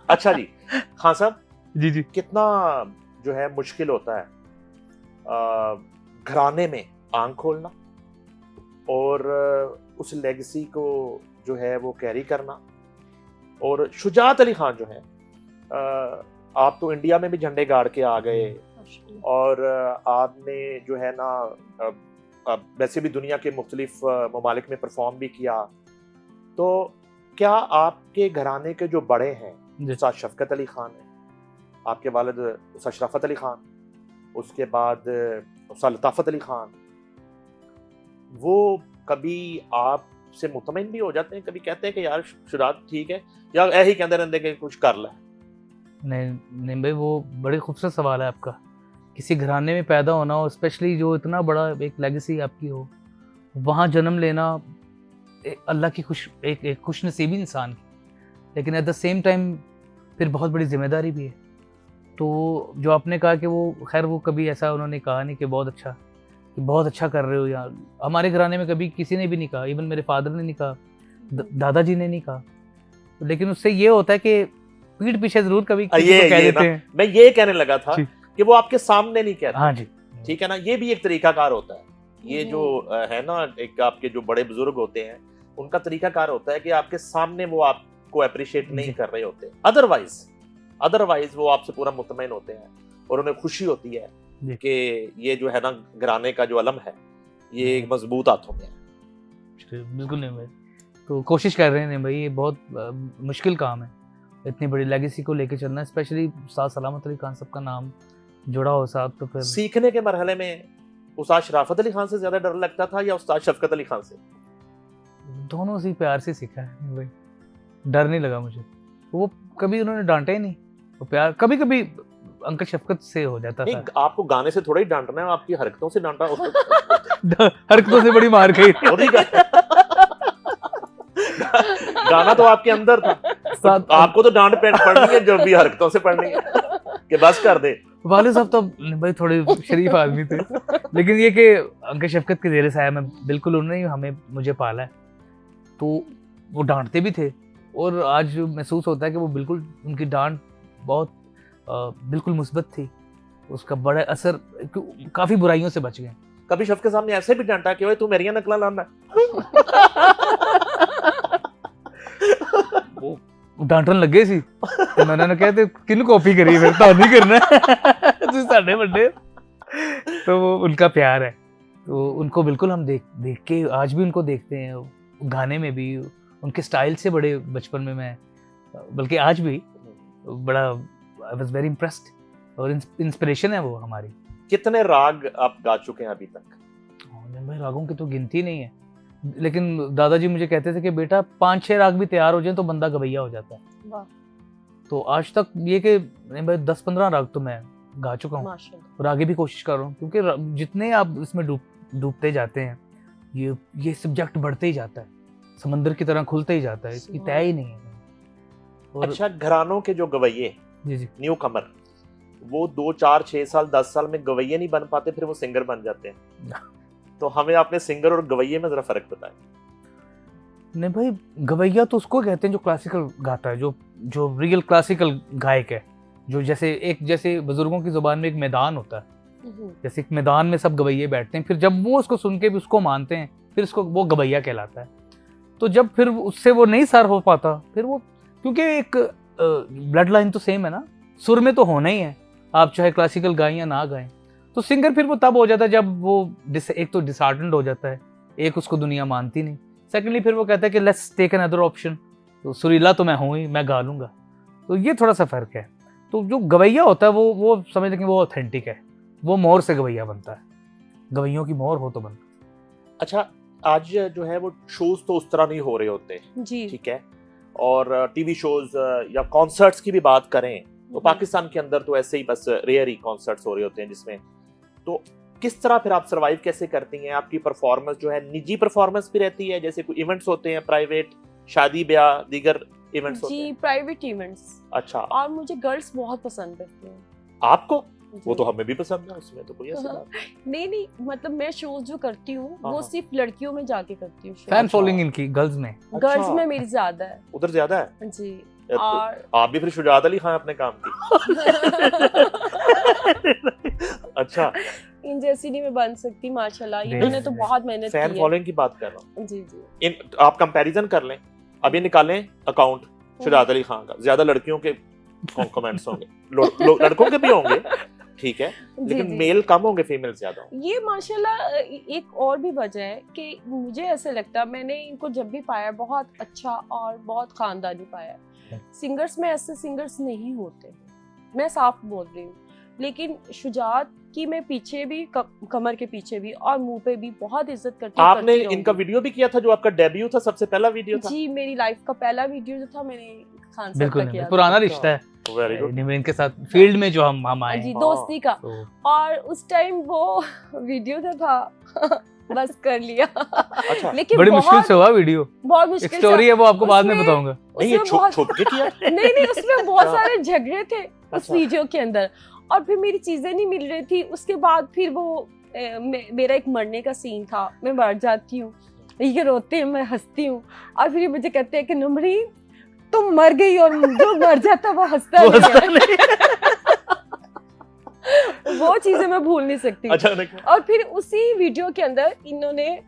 अच्छा जी, खान साहब जी जी। कितना जो है मुश्किल होता है घराने में आंख खोलना और उस लेगेसी को जो है वो कैरी करना। और शुजात अली खान जो है, आप तो इंडिया में भी झंडे गाड़ के आ गए और आपने जो है ना वैसे भी दुनिया के मुख्तलिफ ममालिक में परफॉर्म भी किया। तो क्या आपके घराने के जो बड़े हैं, उस्ताद शफकत अली खान है, आपके वालिद उस्ताद शराफत अली खान, उसके बाद उस्ताद लताफत अली खान, वो कभी आपसे मुतमईन भी हो जाते हैं? कभी कहते हैं कि यार शुजात ठीक है, या ऐसे ही कहते रहते कि कुछ कर ले? नहीं नहीं भाई, वो बड़े खूबसूरत सवाल है आपका। किसी घराने में पैदा होना हो, स्पेशली जो इतना बड़ा एक लेगेसी आपकी हो, वहाँ जन्म लेना अल्लाह की एक खुश नसीबी इंसान की, लेकिन एट द सेम टाइम फिर बहुत बड़ी जिम्मेदारी भी है। तो जो आपने कहा कि वो खैर वो कभी ऐसा उन्होंने कहा नहीं कि बहुत अच्छा कर रहे हो, या हमारे घराने में कभी किसी ने भी नहीं कहा, इवन मेरे फादर ने नहीं कहा, दादाजी ने नहीं कहा। लेकिन उससे ये होता है कि पीठ पीछे जरूर कभी किसी को कह देते हैं। मैं ये कहने लगा था कि वो आपके सामने नहीं कहते। हाँ जी, ठीक है ना, ये भी एक तरीकाकार होता है। ये जो है ना, एक आपके जो बड़े बुजुर्ग होते हैं उनका तरीकाकार होता है कि आपके सामने वो आपको अप्रिशिएट नहीं कर रहे होते, अदरवाइज वो आपसे पूरा मुतमईन होते हैं और उन्हें खुशी होती है कि ये जो है ना घराने का जो अलम है ये एक मजबूत हाथों में है। बिल्कुल नहीं भाई, तो कोशिश कर रहे हैं भाई, ये बहुत मुश्किल काम है इतनी बड़ी लेगेसी को लेके चलना, स्पेशली उस्ताद सलामत अली खान साहब का नाम जुड़ा हो साहब। तो फिर सीखने के मरहले में उस्ताद शराफत अली खान से ज्यादा डर लगता था या उस्ताद शफकत अली खान से? दोनों से प्यार से सीखा है भाई, डर नहीं लगा मुझे। वो कभी उन्होंने डांटा ही नहीं, वो प्यार कभी कभी अंकल शफकत से हो जाता था। आपको गाने से थोड़ा ही डांटना है, आपकी हरकतों से डांटा हरकतों से बड़ी मार खाई। गाना तो आपके अंदर था, आपको तो डांट पड़नी है जो भी हरकतों से पड़नी है कि बस कर दे। वाले साहब तो भाई थोड़े शरीफ आदमी थे, लेकिन ये कि अंकल शफकत के ज़ेरे साया में बिल्कुल उन्होंने मुझे पाला है, तो वो डांटते भी थे। और आज महसूस होता है कि वो बिल्कुल उनकी डांट बहुत बिल्कुल मुस्बत थी, उसका बड़ा असर, काफ़ी बुराइयों से बच गए। कभी शफकत साहब ने ऐसे भी डांटा कि भाई तू मेरिया नकला लाना? वो डांटन लगे सी तो मैंने कहा किन कॉपी करी, फिर तो नहीं करना तू साढ़े बड़े। तो वो उनका प्यार है, तो उनको बिल्कुल हम देख के आज भी उनको देखते हैं, गाने में भी उनके स्टाइल से बड़े बचपन में मैं, बल्कि आज भी बड़ा आई वाज वेरी इम्प्रेस्ड, और इंस्पिरेशन है वो हमारी। कितने राग आप गा चुके हैं अभी तक? भाई रागों की तो गिनती नहीं है, लेकिन दादाजी मुझे कहते थे कि बेटा 5-6 राग भी तैयार हो जाए तो बंदा गवैया हो जाता है। वाह। तो आज तक ये कि भाई 10-15 राग तो मैं गा चुका हूँ, और आगे भी कोशिश कर रहा हूँ, क्योंकि जितने आप इसमें डूबते जाते हैं ये सब्जेक्ट बढ़ते ही जाता है, समंदर की तरह खुलते ही जाता है, इसकी तय ही नहीं है। अच्छा, घरानों के जो गवैये जी न्यू कमर, वो 2, 4, 6 साल 10 साल में गवैये नहीं बन पाते, फिर वो सिंगर बन जाते हैं। तो हमें आपने सिंगर और गवैये में जरा फर्क बताएं। नहीं भाई, गवैया तो उसको कहते हैं जो क्लासिकल गाता है, जो रियल क्लासिकल गायक है, जो जैसे बुजुर्गों की जुबान में एक मैदान होता है, जैसे एक मैदान में सब गवैये बैठते हैं, फिर जब वो उसको सुन के भी उसको मानते हैं, फिर उसको वो गवैया कहलाता है। तो जब फिर उससे वो नहीं सर हो पाता, फिर वो, क्योंकि एक ब्लड लाइन तो सेम है ना, सुर में तो होना ही है, आप चाहे क्लासिकल गाएं या ना गाएं। तो सिंगर फिर वो तब हो जाता है जब वो एक तो डिसहार्टेंड हो जाता है, एक उसको दुनिया मानती नहीं, सेकेंडली फिर वो कहता है कि let's take another option, तो सुरीला तो मैं हूँ ही, मैं गा लूँगा। तो ये थोड़ा सा फ़र्क है। तो जो गवैया होता है वो समझ लें कि वो ऑथेंटिक है, वो मोर से गवैया बनता है, गवैयों की मोर हो तो बनता है। अच्छा, आज जो है वो शोज तो उस तरह नहीं हो रहे होते जी, ठीक है, और टीवी शोज या कॉन्सर्ट्स की भी बात करें तो पाकिस्तान के अंदर तो ऐसे ही बस रेयर ही कॉन्सर्ट्स हो रहे होते हैं, जिसमें तो किस तरह फिर आप सर्वाइव कैसे करती हैं? आपकी परफॉर्मेंस जो है निजी परफॉर्मेंस भी रहती है, जैसे कोई इवेंट्स होते हैं प्राइवेट, शादी ब्याह दीगर इवेंट्स होते हैं? जी, प्राइवेट इवेंट्स। अच्छा, और मुझे गर्ल्स बहुत पसंद करती हैं। आपको? वो तो हमें भी पसंद है, उसमें तो कोई ऐसी बात नहीं, मतलब मैं शोज जो करती हूँ वो सिर्फ लड़कियों में जाके करती हूँ। फैन फॉलोइंग इनकी गर्ल्स में मेरी ज्यादा है। उधर ज्यादा है जी। और आप भी फिर शुजात अली खान अपने काम की। अच्छा, इन जैसी नहीं मैं बन सकती माशाल्लाह, इन्होंने तो बहुत मेहनत फैन की है। फॉलोइंग की बात कर रहा हूँ। जी जी। इन आप कंपैरिजन कर लें, अभी निकालें अकाउंट शुजात अली खान का, ज्यादा लड़कियों के कमेंट्स होंगे, लड़कों के भी होंगे, ठीक है, जी, लेकिन जी। मेल कम होंगे, फीमेल ज्यादा होंगे। ये माशाल्लाह एक और भी वजह है कि मुझे ऐसे लगता है, मैंने इनको जब भी पाया बहुत अच्छा और बहुत खानदानी पाया है। सिंगर्स में ऐसे सिंगर्स नहीं होते, मैं साफ बोल रही हूँ, लेकिन शुजात की मैं पीछे भी कमर के पीछे भी और मुंह पे भी बहुत इज्जत करती हूँ। आपने इनका वीडियो भी किया था, जो आपका डेब्यू था, सबसे पहला वीडियो था। जी, मेरी लाइफ का पहला वीडियो जो था मैंने खान साहब बिल्कुल का किया था। पुराना रिश्ता है वेरी गुड। निम्रीन के साथ फील्ड में जो हम आए जी, हैं। दोस्ती का। तो और उस टाइम वो वीडियो जो था बस कर लिया। अच्छा, लेकिन बड़ी मुश्किल से हुआ वीडियो, बहुत एक मुश्किल स्टोरी है वो आपको बाद में उसमें- बताऊंगा। नहीं ये उसमें बहुत छुप के किया। नहीं उसमें बहुत सारे झगड़े थे उस अच्छा। वीडियो के अंदर, और फिर मेरी चीजें नहीं मिल रही थी। उसके बाद फिर वो मेरा एक मरने का सीन था, मैं मर जाती हूँ, ये रोते हैं, मैं हंसती हूँ, और फिर ये मुझे कहते हैं कि नमरीन तुम मर गई, और जो मर जाता वो हंसता वो नहीं हंसता है। नहीं। वो चीजें मैं भूल नहीं सकती। अच्छा, देखो। और फिर उसी वीडियो के अंदर इन्होंने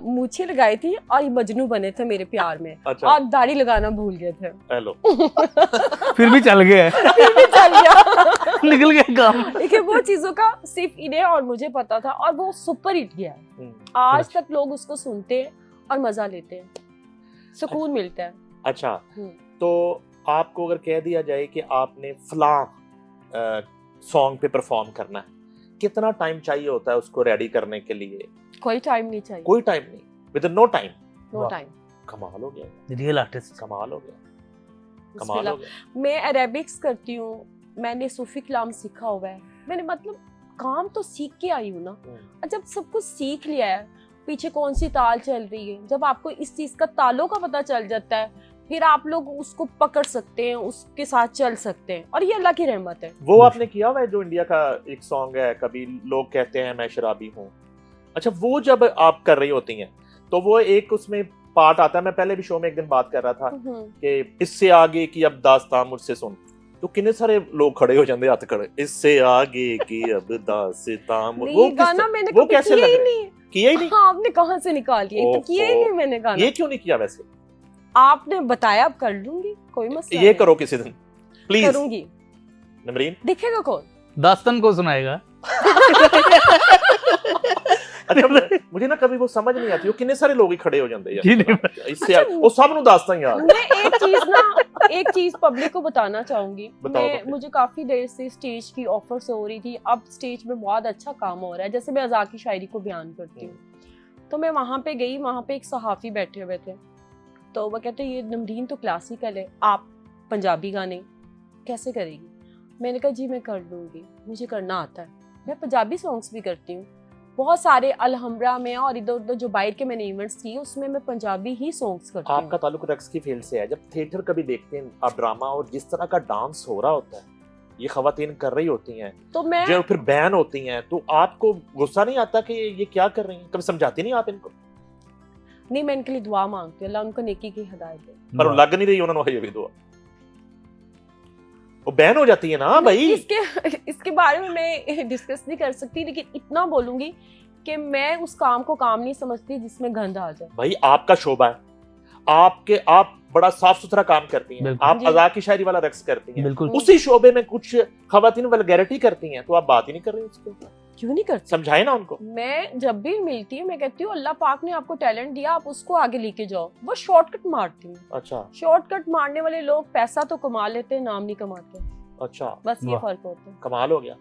मूछें लगाई थी और ये मजनू बने थे मेरे प्यार में, अच्छा, और दाढ़ी लगाना भूल गए थे। हेलो। फिर भी चल गया है, फिर भी चल गया। निकल गया काम। देखिए वो चीजों का सिर्फ इन्हें और मुझे पता था, और वो सुपर हिट गया है। आज तक लोग उसको सुनते हैं और मजा लेते हैं, सुकून मिलता है। अच्छा, हम्म। तो आपको अगर कह दिया जाए कि आपने फलां सॉन्ग पे परफॉर्म करना है, कितना टाइम चाहिए होता है उसको रेडी करने के लिए? कोई टाइम नहीं चाहिए, कोई टाइम नहीं, with no time. No time. कमाल हो गया, रियल आर्टिस्ट। कमाल हो गया, कमाल हो गया। मैं अरेबिक्स करती हूँ, मैंने सूफी कलाम सीखा हुआ है, मैंने मतलब काम तो सीख के आई हूँ ना। और जब सब कुछ सीख लिया है, पीछे कौन सी ताल चल रही है, जब आपको इस चीज का तालों का पता चल जाता है, फिर आप लोग उसको पकड़ सकते हैं, उसके साथ चल सकते हैं, और ये अल्लाह की रहमत है। वो आपने किया हुआ है जो इंडिया का एक सॉन्ग है, कभी लोग कहते हैं मैं शराबी हूँ। अच्छा, वो जब आप कर रही होती हैं तो वो एक उसमें पार्ट आता है, मैं पहले भी शो में एक दिन बात कर रहा था कि इससे आगे की अब दास्तां मुझसे सुन, तो कितने सारे लोग खड़े हो जाते हाथ खड़े, इससे आगे की अब दास्तां। वो गाना मैंने वो कभी कैसे किया लग ही रहा है? नहीं। किया ही नहीं? हाँ, आपने कहाँ से निकाल लिया, ये तो किया ही नहीं मैंने गाना। ये क्यों नहीं किया? वैसे आपने बताया, अब कर लूंगी, कोई मसला ये नहीं। करो किसी दिन प्लीज। करूंगी। नमरीन दिखेगा कौन? दास्तान को सुनाएगा। अच्छा, मुझे ना कभी वो समझ नहीं आती, वो कितने सारे लोग ही खड़े हो जाते हैं जी नहीं, इससे वो सब नु दास्तां यार। मैं एक चीज पब्लिक को बताना चाहूंगी। बताओ मैं public। मुझे काफी देर से स्टेज की ऑफर्स हो रही थी, अब स्टेज में बहुत अच्छा काम हो रहा है, जैसे मैं अज़ा की शायरी को बयान करती हूँ, तो मैं वहां पे गई, वहां पे एक सहाफी बैठे हुए थे, तो वो कहते ये नमरीन तो क्लासिकल है, आप पंजाबी गाने कैसे करेगी? मैंने कहा जी मैं कर लूंगी, मुझे करना आता है, मैं पंजाबी सॉन्ग्स भी करती हूँ, बहुत सारे अलहमरा में और इधर उधर जो बाहर के मैंने इवेंट्स किए उसमें मैं पंजाबी ही सॉन्ग्स करती हूँ। आपका ताल्लुक रक्स की फील्ड से है, जब थिएटर कभी देखते हैं आप ड्रामा, और जिस तरह का डांस हो रहा होता है, ये खवातीन कर रही होती हैं, तो मैं जो फिर बैन होती हैं, तो आपको गुस्सा नहीं आता कि ये क्या कर रही हैं? कभी समझाती नहीं आप इनको? नहीं, मैं इनके लिए दुआ मांगती हूँ, अल्लाह उनको नेकी की हिदायत दे। पर वो लग नहीं रही उन्होंने, ये भी दुआ वो बैन हो जाती है ना भाई। इसके बारे में मैं डिस्कस नहीं कर सकती, लेकिन इतना बोलूंगी कि मैं उस काम को काम नहीं समझती जिसमें गंद आ जाए। भाई आपका शोबा है, आप बड़ा साफ सुथरा काम करती हैं, बिल्कुल। आप जी। अज़ा की शायरी वाला रक्स करती हैं, बिल्कुल। उसी शोबे में कुछ खवातीन वल्गैरिटी करती हैं, तो आप बात ही नहीं कर रही उसके ऊपर। क्यों नहीं करती? समझाए ना उनको। मैं जब भी मिलती हूँ मैं कहती हूँ अल्लाह पाक ने आपको टैलेंट दिया, आप उसको आगे लेके जाओ। वो शॉर्टकट मारती हूँ। अच्छा शॉर्टकट मारने वाले लोग पैसा तो कमा लेते हैं, नाम नहीं कमाते, अच्छा, बस ये वाह। फर्क होता है। कमाल हो गया।